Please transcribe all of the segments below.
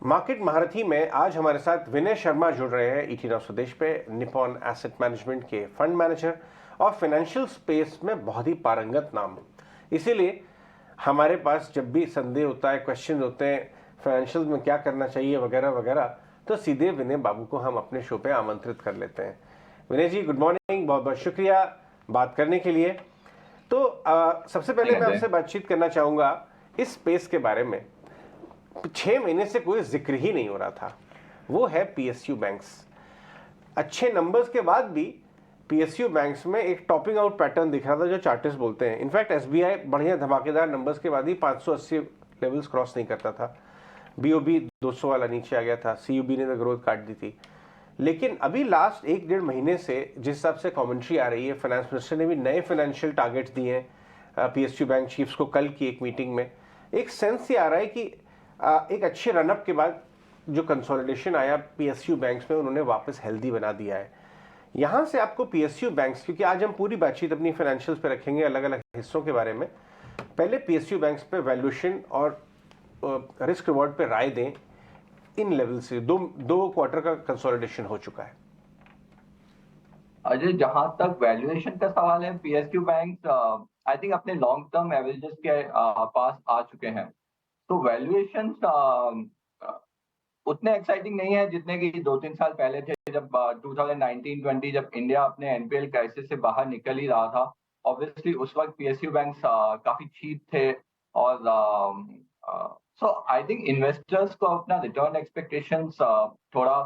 Market महारथी में आज हमारे साथ विनय शर्मा जुड़ रहे हैं ईटी नाउ स्वदेश पे, निपॉन एसेट मैनेजमेंट के फंड मैनेजर और फाइनेंशियल स्पेस में बहुत ही पारंगत नाम। इसीलिए हमारे पास जब भी संदेह होता है, क्वेश्चन होते हैं फाइनेंशियल में क्या करना चाहिए वगैरह वगैरह, तो सीधे विनय बाबू को हम अपने शो पे आमंत्रित कर लेते हैं। विनय जी, गुड मॉर्निंग, बहुत बहुत शुक्रिया बात करने के लिए। तो सबसे पहले मैं आपसे बातचीत करना चाहूँगा इस स्पेस के बारे में। 6 महीने से कोई जिक्र ही नहीं हो रहा था, वो है पीएसयू बैंक्स। अच्छे नंबर्स के बाद भी पीएसयू बैंक्स में एक टॉपिंग आउट पैटर्न दिख रहा था, जो चार्टिस्ट बोलते हैं। इनफैक्ट एसबीआई बढ़िया धमाकेदार नंबर्स के बाद ही 580 लेवल्स क्रॉस नहीं करता था। बीओबी 200 वाला नीचे आ गया था, सीयूबी ने तो ग्रोथ काट दी थी। लेकिन अभी लास्ट 1-1.5 महीने से जिस हिसाब से कमेंट्री आ रही है, फाइनेंस मिनिस्टर ने भी नए फाइनेंशियल टारगेट्स दिए हैं पीएसयू बैंक चीफ्स को कल की एक मीटिंग में। एक सेंस ये आ रहा है कि एक अच्छे रनअप के बाद जो कंसोलिडेशन आया पीएसयू बैंक्स में, उन्होंने वापस हेल्दी बना दिया है। यहां से आपको पीएसयू बैंक्स, क्योंकि आज हम पूरी बातचीत अपनी फाइनेंशियल्स पे रखेंगे अलग अलग हिस्सों के बारे में, पहले पीएसयू बैंक्स पे वैल्यूएशन और रिस्क रिवॉर्ड पे राय दें। इन लेवल से दो क्वार्टर का कंसोलिडेशन हो चुका है। अजय, जहां तक वैल्यूएशन का सवाल है, पीएसयू बैंक आई थिंक अपने लॉन्ग टर्म एवरेजेस के पास आ चुके हैं। तो वैल्यूएशन उतने एक्साइटिंग नहीं है जितने कि 2-3 साल पहले थे, जब 2019-20 जब इंडिया अपने एनपीएल क्राइसिस से बाहर निकल ही रहा था। ऑब्वियसली उस वक्त पीएसयू बैंक काफी चीप थे, और सो आई थिंक इन्वेस्टर्स को अपना रिटर्न एक्सपेक्टेशंस थोड़ा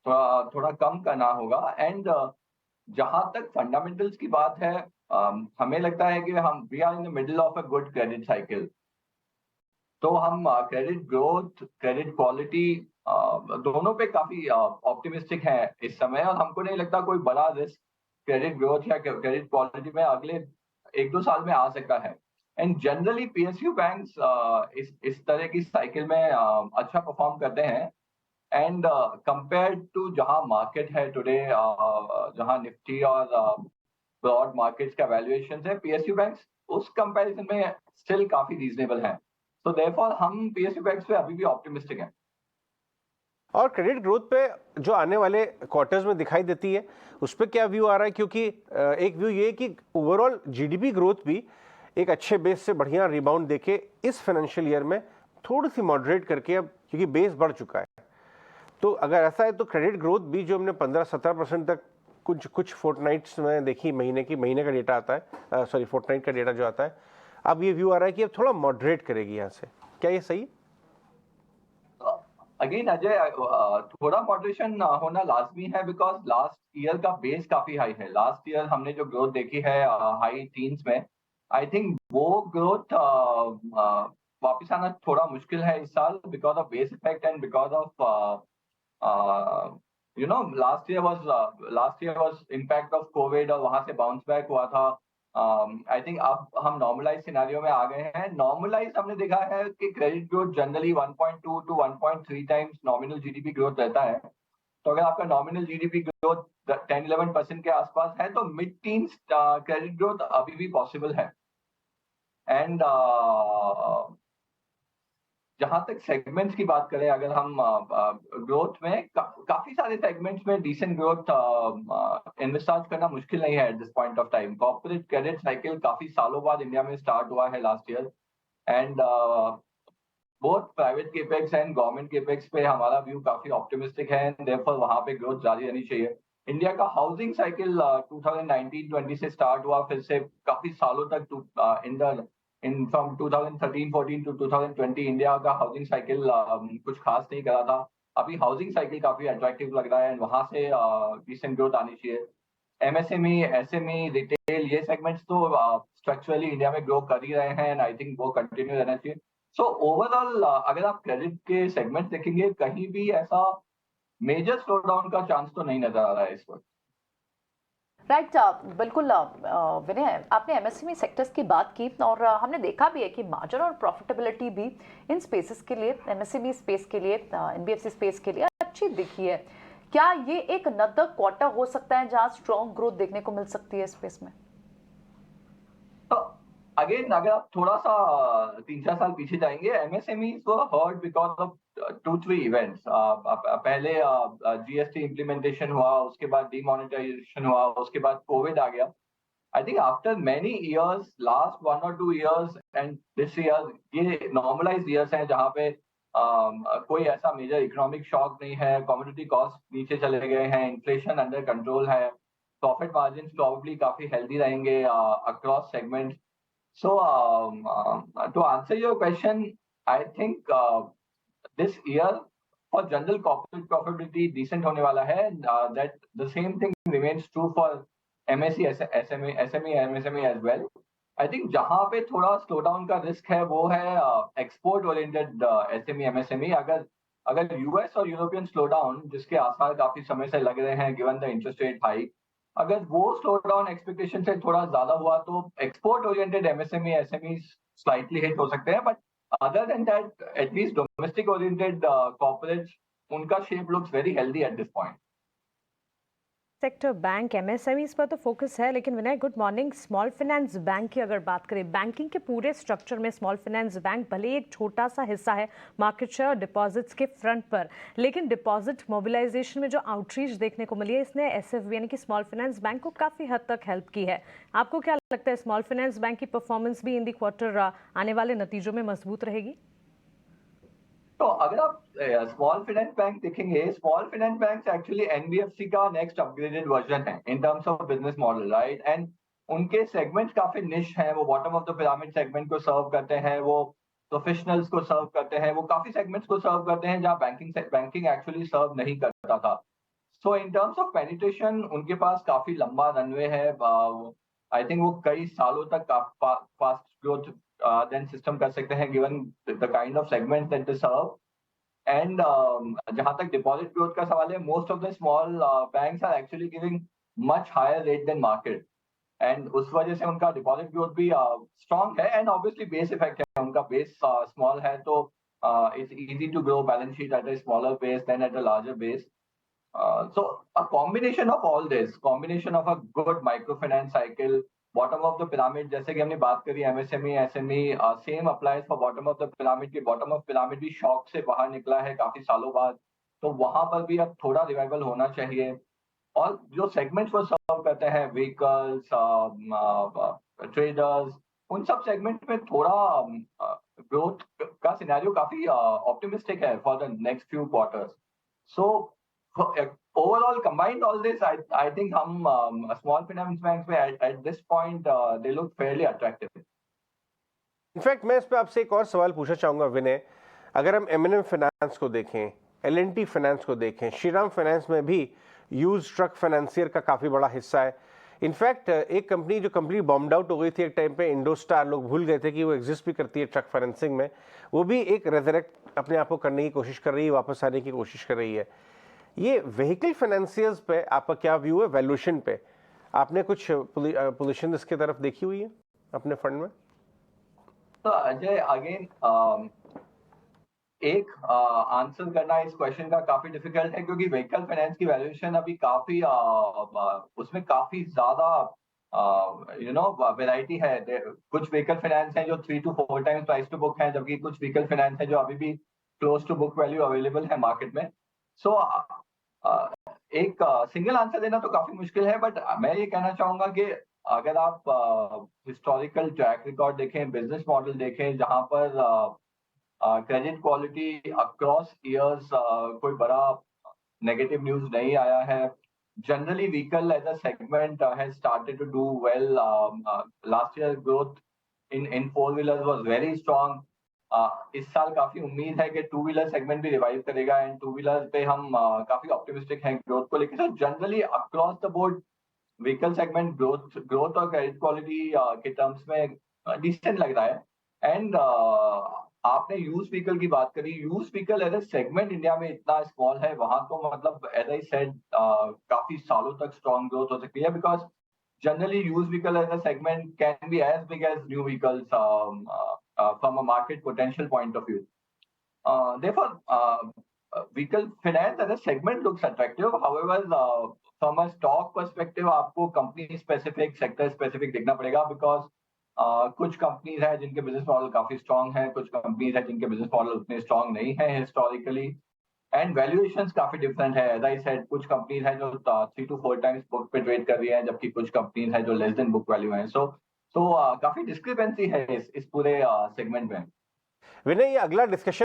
थोड़ा थोड़ा कम करना होगा। एंड जहां तक फंडामेंटल्स की बात है, हमें लगता है कि हम we are in the middle of a good credit cycle. तो हम क्रेडिट ग्रोथ, क्रेडिट क्वालिटी दोनों पे काफी ऑप्टिमिस्टिक है इस समय, और हमको नहीं लगता कोई बड़ा रिस्क क्रेडिट ग्रोथ या क्रेडिट क्वालिटी में अगले 1-2 साल में आ सकता है। एंड जनरली पीएसयू बैंक्स इस तरह की साइकिल में अच्छा परफॉर्म करते हैं। एंड कंपेयर टू जहां मार्केट है टुडे, जहां निफ्टी और ब्रॉड मार्केट्स का वैल्यूएशन है, पीएसयू बैंक्स उस कंपैरिजन में स्टिल काफी रीजनेबल हैं। तो देयरफॉर हम पीएसयू बैंक्स पे अभी भी ऑप्टिमिस्टिक हैं। और क्रेडिट ग्रोथ पे जो आने वाले क्वार्टर्स में दिखाई देती है, उस पर क्या व्यू आ रहा है? क्योंकि एक व्यू ये कि ओवरऑल जीडीपी ग्रोथ भी एक अच्छे बेस से बढ़िया रिबाउंड देके इस फाइनेंशियल ईयर में थोड़ी सी मॉडरेट करके, अब क्योंकि बेस बढ़ चुका है, तो अगर ऐसा है तो क्रेडिट ग्रोथ भी जो हमने 15-17% तक कुछ फोर्टनाइट्स में देखी, महीने का डेटा आता है, सॉरी फोर्टनाइट का डेटा जो आता है, अब ये व्यू आ रहा है कि अब थोड़ा मॉडरेट करेगी यहाँ से। क्या ये सही? अगेन अजय, थोड़ा मॉडरेशन होना लाजमी है, बिकॉज लास्ट ईयर का बेस काफी हाई है। लास्ट ईयर हमने जो ग्रोथ देखी है हाई टीन्स में, आई थिंक वो ग्रोथ वापस आना थोड़ा मुश्किल है इस साल, because of base effect and because of last year was impact of Covid, और वहां से बाउंस बैक हुआ था। आई थिंक अब हम नॉर्मलाइज सिनेरियो में आ गए हैं। नॉर्मलाइज हमने देखा है कि credit growth generally 1.2 to 1.3 times nominal GDP growth रहता है। तो अगर आपका नॉमिनल जीडीपी ग्रोथ 10-11% के आसपास है, तो मिड टीन्स क्रेडिट ग्रोथ अभी भी पॉसिबल है। एंड जहां तक सेगमेंट्स की बात करें, अगर हम ग्रोथ में काफी सारे सेगमेंट्स में डिसेंट ग्रोथ इन्वेस्टर्स करना मुश्किल नहीं है at this point of time. Corporate credit cycle काफी सालों बाद इंडिया में स्टार्ट हुआ है last year, and both private capex and government capex पे हमारा व्यू काफी ऑप्टिमिस्टिक है, एंड देयरफॉर वहां पे ग्रोथ जारी रहनी चाहिए। इंडिया का हाउसिंग साइकिल 2019-20 से स्टार्ट हुआ, फिर से काफी सालों तक फ्रॉम 2013-14 to 2020 इंडिया का हाउसिंग साइकिल कुछ खास नहीं करा था। अभी हाउसिंग साइकिल काफी अट्रैक्टिव लग रहा है, एंड वहां से डिसेंट ग्रोथ आनी चाहिए। एमएसएमई, एसएमई, रिटेल, ये सेगमेंट्स तो स्ट्रक्चरली इंडिया में ग्रो कर ही रहे हैं, एंड आई थिंक वो कंटिन्यू रहना चाहिए। सो ओवरऑल अगर आप क्रेडिट के सेगमेंट देखेंगे, कहीं भी ऐसा मेजर स्लो डाउन का चांस तो नहीं नजर आ रहा है इस वक्त। राइट, बिल्कुल विनय, आपने एमएसएमई सेक्टर्स की बात की, और हमने देखा भी है कि मार्जिन और प्रॉफिटेबिलिटी भी इन स्पेसेस के लिए, एमएसएमई स्पेस के लिए, एनबीएफसी स्पेस के लिए अच्छी दिखी है। क्या ये एक नदर क्वार्टर हो सकता है जहां स्ट्रॉन्ग ग्रोथ देखने को मिल सकती है स्पेस में? तो अगेन अगर आप थोड़ा सा 3-4 साल पीछे जाएंगे, MSMEs were hurt because of 2-3 events. पहले GST इम्प्लीमेंटेशन हुआ, उसके बाद डिमोनेटाइजेशन हुआ, उसके बाद कोविड आ गया। I think after many years, last 1 or 2 years and this year, ये normalized years हैं जहाँ पे कोई ऐसा मेजर इकोनॉमिक शॉक नहीं है, कमोडिटी कॉस्ट नीचे चले गए हैं, इन्फ्लेशन अंडर कंट्रोल है, प्रॉफिट मार्जिन प्रॉब्ली काफी हेल्दी रहेंगे across segment. So to answer your question, I think this year for general corporate profitability decent होने वाला है। That the same thing remains true for MSE, SME, MSME as well. I think जहाँ पे थोड़ा slow down का risk है वो है एक्सपोर्ट ओरिएंटेड SME, MSME। अगर यूएस और यूरोपियन स्लो डाउन, जिसके आसार काफी समय से लग रहे हैं given the interest rate hike, अगर वो स्लो डाउन एक्सपेक्टेशन से थोड़ा ज्यादा हुआ तो export oriented MSME, SME slightly hit हो सकते हैं। But other than that, at least domestic oriented corporates, उनका shape looks very healthy at this point. Sector bank MSMEs पर तो फोकस है, लेकिन Vinay good morning, small finance bank की अगर बात करें, बैंकिंग के पूरे स्ट्रक्चर में स्मॉल फाइनेंस बैंक भले एक छोटा सा हिस्सा है मार्केट शेयर और डिपॉजिट्स के फ्रंट पर, लेकिन डिपॉजिट मोबिलाइजेशन में जो आउटरीच देखने को मिली है इसने SFB यानी कि स्मॉल फाइनेंस बैंक को काफ़ी हद तक हेल्प की है। आपको क्या लगता है स्मॉल फाइनेंस बैंक की परफॉर्मेंस भी इन दी क्वार्टर आने वाले नतीजों में मजबूत रहेगी? तो अगर आप स्मॉल फाइनेंस बैंक देखेंगे, small finance bank actually NBFC का नेक्स्ट अपग्रेडेड वर्जन है in terms of business model, right. And उनके सेगमेंट्स काफी निश हैं, वो bottom of the pyramid segment को सर्व करते हैं, वो प्रोफेशनल्स को सर्व करते हैं, वो काफी सेगमेंट्स को सर्व करते हैं जहाँ बैंकिंग एक्चुअली सर्व नहीं करता था। सो इन टर्म्स ऑफ पेनिट्रेशन उनके पास काफी लंबा रनवे है। आई थिंक वो कई सालों तक फास्ट ग्रोथ देन सिस्टम कर सकते हैं given the kind of segment that they serve. And जहां तक डिपॉजिट ग्रोथ का सवाल है, most of the small banks are actually giving much higher rate than market, and उस वजह से उनका डिपॉजिट ग्रोथ भी स्ट्रॉन्ग है। एंड ऑब्वियसली बेस इफेक्ट है, उनका बेस स्मॉल है, तो it's easy to grow balance sheet at a smaller base than at a larger base. So a combination of all this, combination of a good microfinance cycle, bottom of the pyramid, जैसे कि हमने बात करी MSME, SME, same applies for bottom of the pyramid की bottom of pyramid भी shock से बाहर निकला है काफी सालों बाद, तो वहां पर भी अब थोड़ा रिवाइवल होना चाहिए। और जो सेगमेंट्स वो सर्व करते हैं, व्हीकल्स, ट्रेडर्स, उन सब सेगमेंट में थोड़ा ग्रोथ का सिनेरियो काफी ऑप्टिमिस्टिक है for the next few quarters. So overall combined all this, I think हम small finance banks में at this point they look fairly attractive. In fact मैं इस पे आपसे एक और सवाल पूछना चाहूंगा विनय, अगर हम M&M फाइनेंस को देखें, L&T फाइनेंस को देखें, श्रीराम फाइनेंस में भी यूज ट्रक फाइनेंसियर का काफी बड़ा हिस्सा है। इनफैक्ट एक कंपनी जो कंपनी बॉम्ड आउट हो गई थी एक टाइम पे, इंडोस्टार, लोग भूल गए थे कि वो एग्जिस्ट भी करती है ट्रक फाइनेंसिंग में, वो भी एक रेजरेक्ट अपने आप को करने की कोशिश कर रही है, वापस आने की कोशिश कर रही है। ये व्हीकल फाइनेंसियर्स पे आपका क्या व्यू है, वैल्यूएशन पे? आपने कुछ पोजीशन इसके तरफ देखी हुई है अपने फंड में? तो अजय, अगेन एक आंसर करना इस क्वेश्चन का काफी डिफिकल्ट है, क्योंकि व्हीकल फाइनेंस की वैल्यूएशन अभी काफी उसमें काफी ज्यादा वैरायटी है। कुछ व्हीकल फाइनेंस है जो 3 to 4 times price to book है, जबकि कुछ व्हीकल फाइनेंस है जो अभी भी close to book value available है मार्केट में। सो एक सिंगल आंसर देना तो काफी मुश्किल है, बट मैं ये कहना चाहूंगा कि अगर आप हिस्टोरिकल ट्रैक रिकॉर्ड देखें, बिजनेस मॉडल देखें, जहां पर क्रेडिट क्वालिटी अक्रॉस ईयर्स कोई बड़ा नेगेटिव न्यूज नहीं आया है, generally vehicle as a segment has started to do well. Last year growth in 4 wheelers was very strong. इस साल काफी उम्मीद है कि 2 व्हीलर सेगमेंट भी रिवाइव करेगा, एंड 2 व्हीलर पे हम काफी ऑप्टिमिस्टिक हैं ग्रोथ को लेकर। तो generally across the board vehicle segment growth और क्रेडिट क्वालिटी के टर्म्स में डिसेंट लग रहा है। एंड आपने यूज व्हीकल की बात करी, use vehicle as a segment India में इतना स्मॉल है, वहां तो मतलब एज आई सेड काफी सालों तक स्ट्रॉन्ग ग्रोथ हो सकती है, because generally used vehicle as a segment can be as big as new vehicles from a market potential point of view. Therefore, vehicle finance as a segment looks attractive. However, from a stock perspective, आपको company specific, sector specific देखना पड़ेगा, because कुछ companies है जिनके business model काफी strong है, कुछ companies है जिनके बिजनेस मॉडल उतने स्ट्रांग नहीं है हिस्टोरिकली, एंड वैल्यूएशंस काफी डिफरेंट है। एज आई सेड, कुछ कंपनीज है जो 3 to 4 टाइम्स बुक पे ट्रेड कर रही है, जबकि कुछ कंपनीज है जो लेस देन बुक वैल्यू है। सो काफी डिस्क्रिपेंसी है इस पूरे सेगमेंट में। विनय, ये अगला डिस्कशन